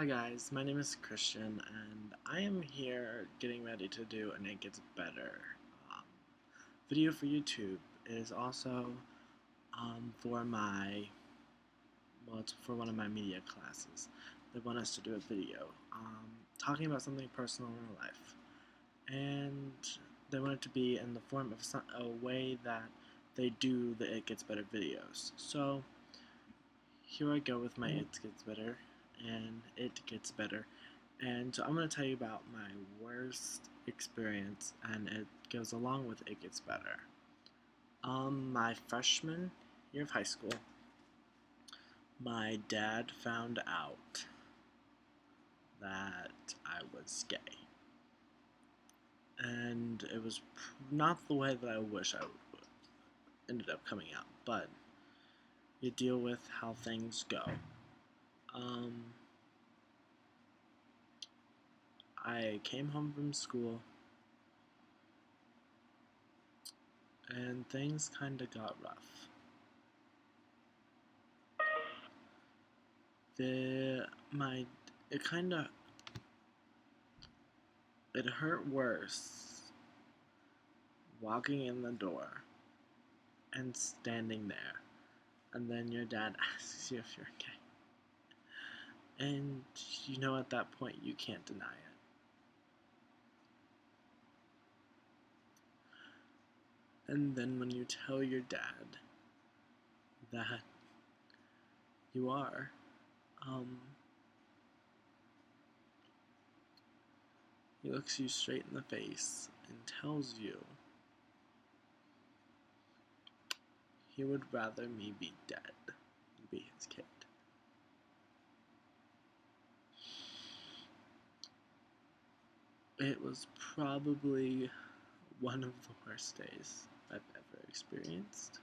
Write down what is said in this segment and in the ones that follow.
Hi guys, my name is Christian and I am here getting ready to do an It Gets Better um, video for YouTube. It is also for it's for one of my media classes. They want us to do a video talking about something personal in our life. And they want it to be in the form of a way that they do the It Gets Better videos. So here I go with my It Gets Better, and it gets better. And so I'm going to tell you about my worst experience, and it goes along with It Gets Better. My freshman year of high school, my dad found out that I was gay. And it was not the way that I wish I would ended up coming out, but you deal with how things go. I came home from school and things kinda got rough. The my it kinda it hurt worse walking in the door and standing there, and then your dad asks you if you're gay. And you know at that point you can't deny it. And then when you tell your dad that you are, he looks you straight in the face and tells you he would rather me be dead than be his kid. It was probably one of the worst days I've ever experienced.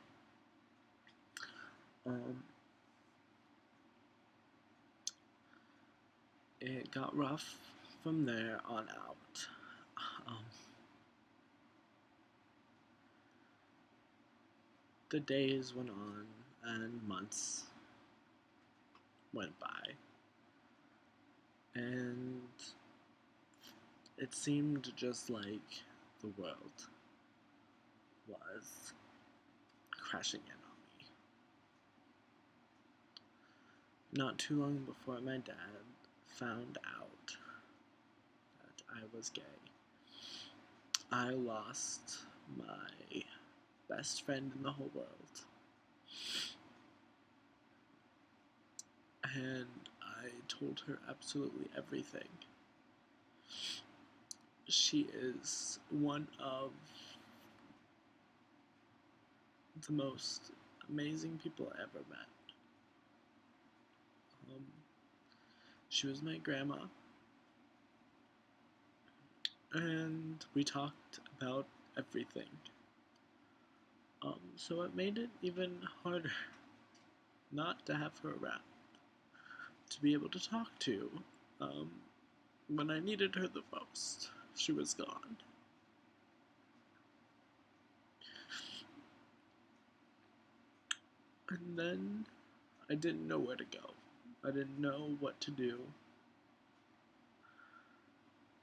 It got rough from there on out. The days went on and months went by, and it seemed just like the world was crashing in on me. Not too long before my dad found out that I was gay, I lost my best friend in the whole world. And I told her absolutely everything. She is one of the most amazing people I ever met. She was my grandma, and we talked about everything. So it made it even harder not to have her around, to be able to talk to. When I needed her the most, she was gone. And then I didn't know where to go. I didn't know what to do.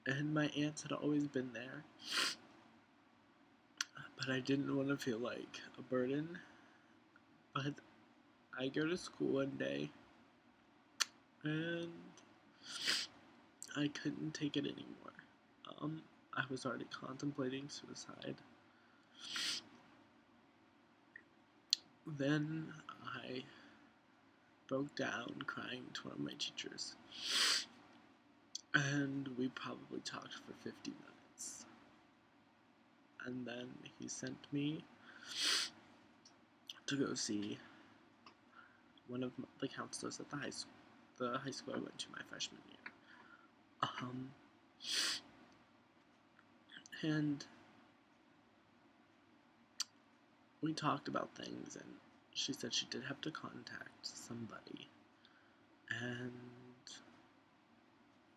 And my aunts had always been there. But I didn't want to feel like a burden. But I go to school one day, and I couldn't take it anymore. I was already contemplating suicide. Then I broke down crying to one of my teachers. And we probably talked for 50 minutes. And then he sent me to go see one of the counselors at the high school I went to my freshman year. And we talked about things, and she said she did have to contact somebody. And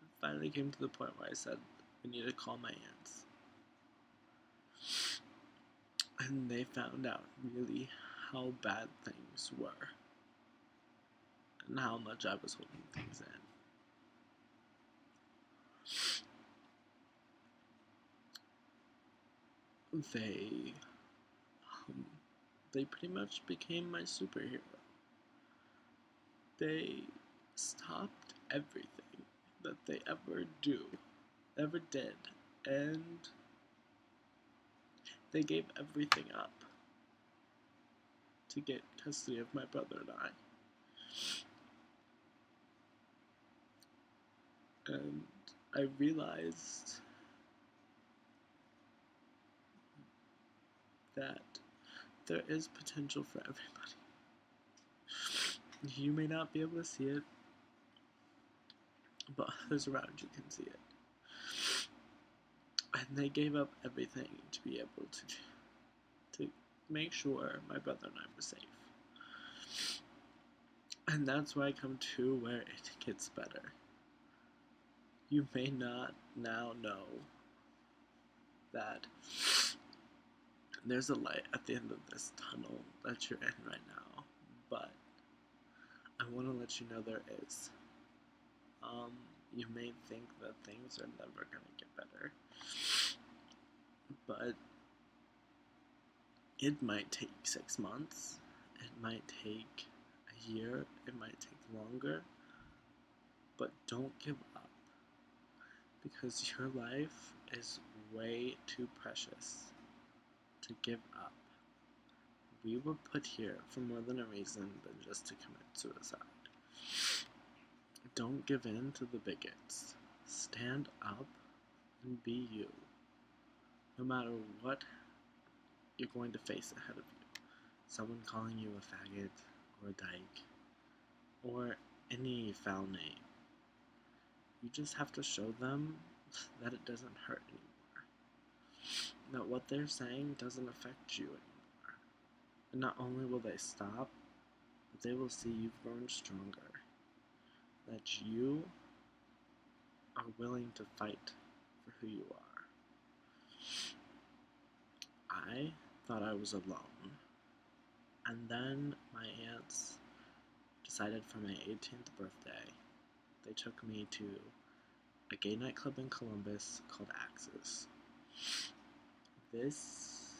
it finally came to the point where I said, we need to call my aunts. And they found out really how bad things were and how much I was holding things in. they um, they pretty much became my superhero. They stopped everything that they ever did, and they gave everything up to get custody of my brother and I. And I realized that there is potential for everybody. You may not be able to see it, but others around you can see it. And they gave up everything to be able to make sure my brother and I were safe. And that's where I come to where it gets better. You may not now know that there's a light at the end of this tunnel that you're in right now, but I want to let you know there is. You may think that things are never going to get better, but it might take 6 months, it might take a year, it might take longer, but don't give up, because your life is way too precious to give up. We were put here for more than a reason than just to commit suicide. Don't give in to the bigots. Stand up and be you. No matter what you're going to face ahead of you. Someone calling you a faggot or a dyke or any foul name. You just have to show them that it doesn't hurt anymore. That what they're saying doesn't affect you anymore. And not only will they stop, but they will see you've grown stronger. That you are willing to fight for who you are. I thought I was alone. And then my aunts decided for my 18th birthday, they took me to a gay nightclub in Columbus called Axis. This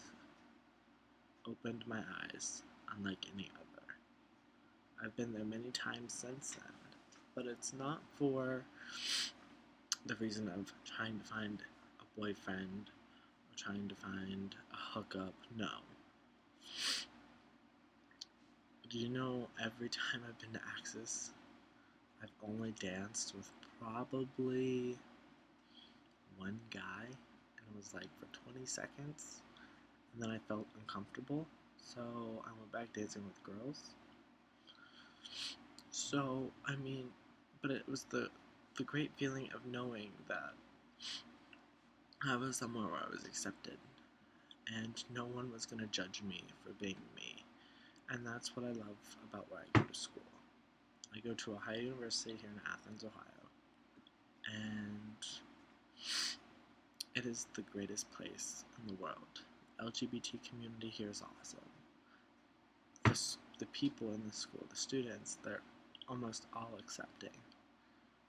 opened my eyes unlike any other. I've been there many times since then, but it's not for the reason of trying to find a boyfriend or trying to find a hookup. No. Do you know, every time I've been to Axis, I've only danced with probably one guy, and it was like for 20 seconds, and then I felt uncomfortable, so I went back dancing with girls. So, I mean, but it was the great feeling of knowing that I was somewhere where I was accepted, and no one was going to judge me for being me, and that's what I love about where I go to school. I go to Ohio University here in Athens, Ohio, and it is the greatest place in the world. The LGBT community here is awesome. The people in the school, the students, they're almost all accepting,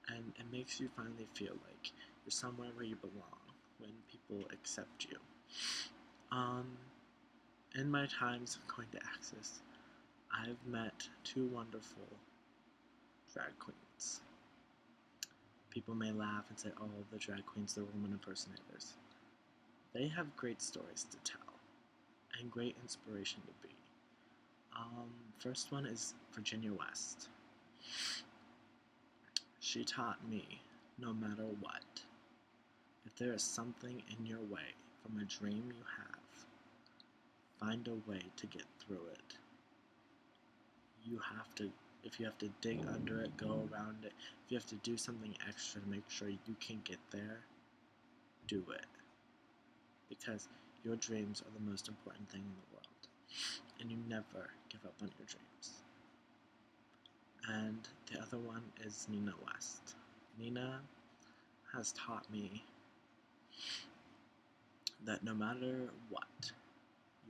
and it makes you finally feel like you're somewhere where you belong when people accept you. In my times of going to Axis, I've met two wonderful drag queens. People may laugh and say, oh, the drag queens, they're woman impersonators. They have great stories to tell and great inspiration to be. First one is Virginia West. She taught me, no matter what, if there is something in your way from a dream you have, find a way to get through it. If you have to dig under it, go around it, if you have to do something extra to make sure you can get there, do it. Because your dreams are the most important thing in the world. And you never give up on your dreams. And the other one is Nina West. Nina has taught me that no matter what,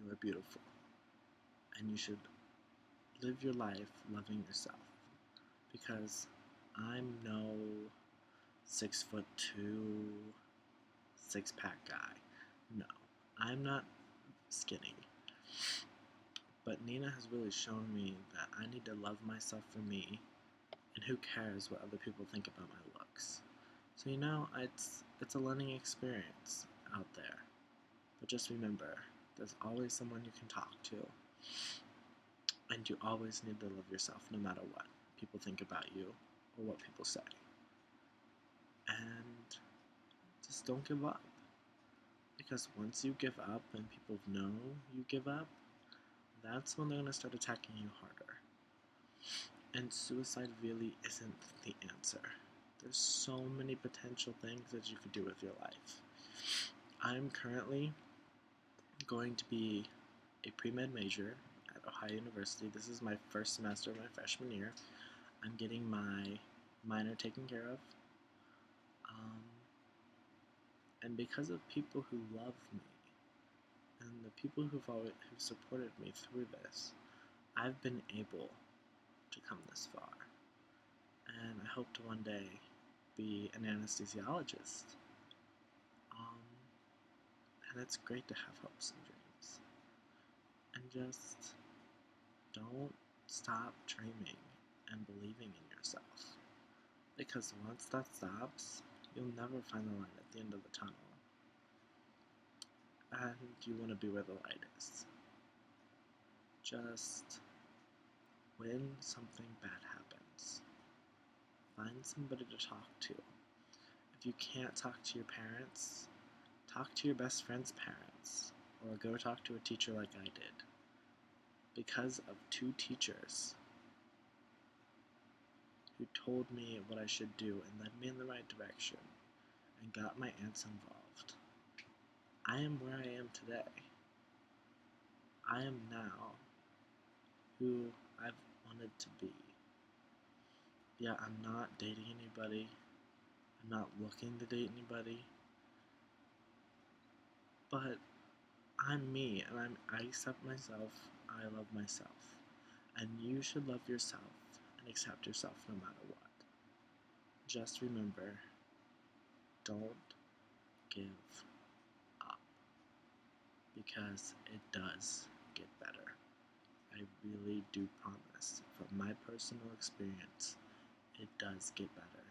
you are beautiful. And you should live your life loving yourself. Because I'm no 6'2", 6-pack guy. No. I'm not skinny, but Nina has really shown me that I need to love myself for me, and who cares what other people think about my looks. So it's a learning experience out there. But just remember, there's always someone you can talk to, and you always need to love yourself no matter what people think about you or what people say. And just don't give up. Because once you give up and people know you give up, that's when they're going to start attacking you harder. And suicide really isn't the answer. There's so many potential things that you could do with your life. I'm currently going to be a pre-med major at Ohio University. This is my first semester of my freshman year. I'm getting my minor taken care of. And because of people who love me and the people who've supported me through this, I've been able to come this far. And I hope to one day be an anesthesiologist. And it's great to have hopes and dreams. And just don't stop dreaming and believing in yourself. Because once that stops, you'll never find the light at the end of the tunnel. And you want to be where the light is. Just when something bad happens, find somebody to talk to. If you can't talk to your parents, talk to your best friend's parents, or go talk to a teacher like I did. Because of 2 teachers who told me what I should do and led me in the right direction and got my aunts involved, I am where I am today. I am now who I've wanted to be. Yeah, I'm not dating anybody. I'm not looking to date anybody. But I'm me, and I accept myself. I love myself. And you should love yourself and accept yourself no matter what. Just remember, don't give up. Because it does get better. I really do promise. From my personal experience, it does get better.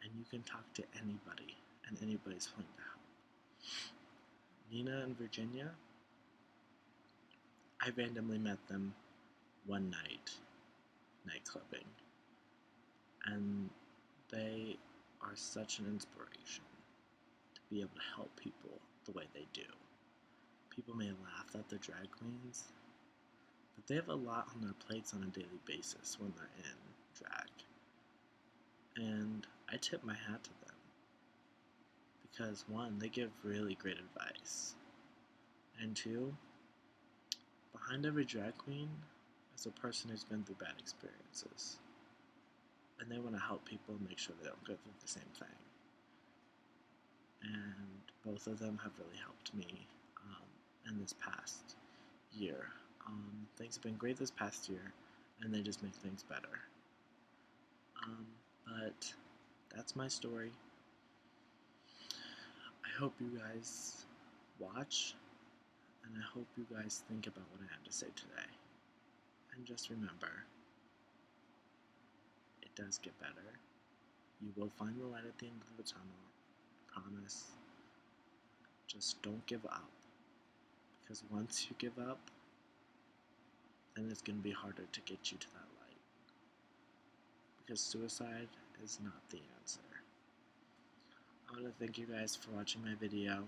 And you can talk to anybody, and anybody's willing to help. Nina and Virginia, I randomly met them one night, nightclubbing, and they are such an inspiration to be able to help people the way they do. People may laugh that they're drag queens, but they have a lot on their plates on a daily basis when they're in drag. And I tip my hat to them. Because 1, they give really great advice. And 2, behind every drag queen is a person who's been through bad experiences. And they want to help people make sure they don't go through the same thing. And both of them have really helped me in this past year. Things have been great this past year, and they just make things better. But that's my story. I hope you guys watch, and I hope you guys think about what I had to say today. And just remember, it does get better. You will find the light at the end of the tunnel. I promise. Just don't give up. Because once you give up, then it's going to be harder to get you to that light. Because suicide is not the answer. I want to thank you guys for watching my video.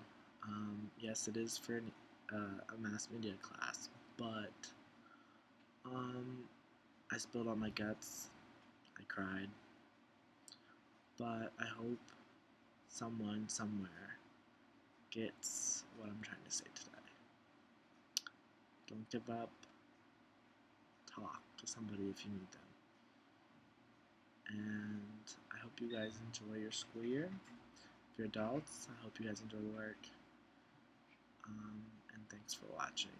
Yes, it is for a mass media class, but I spilled all my guts. I cried. But I hope someone somewhere gets what I'm trying to say today. Don't give up. Talk to somebody if you need them. And I hope you guys enjoy your school year. If you're adults, I hope you guys enjoy work. And thanks for watching.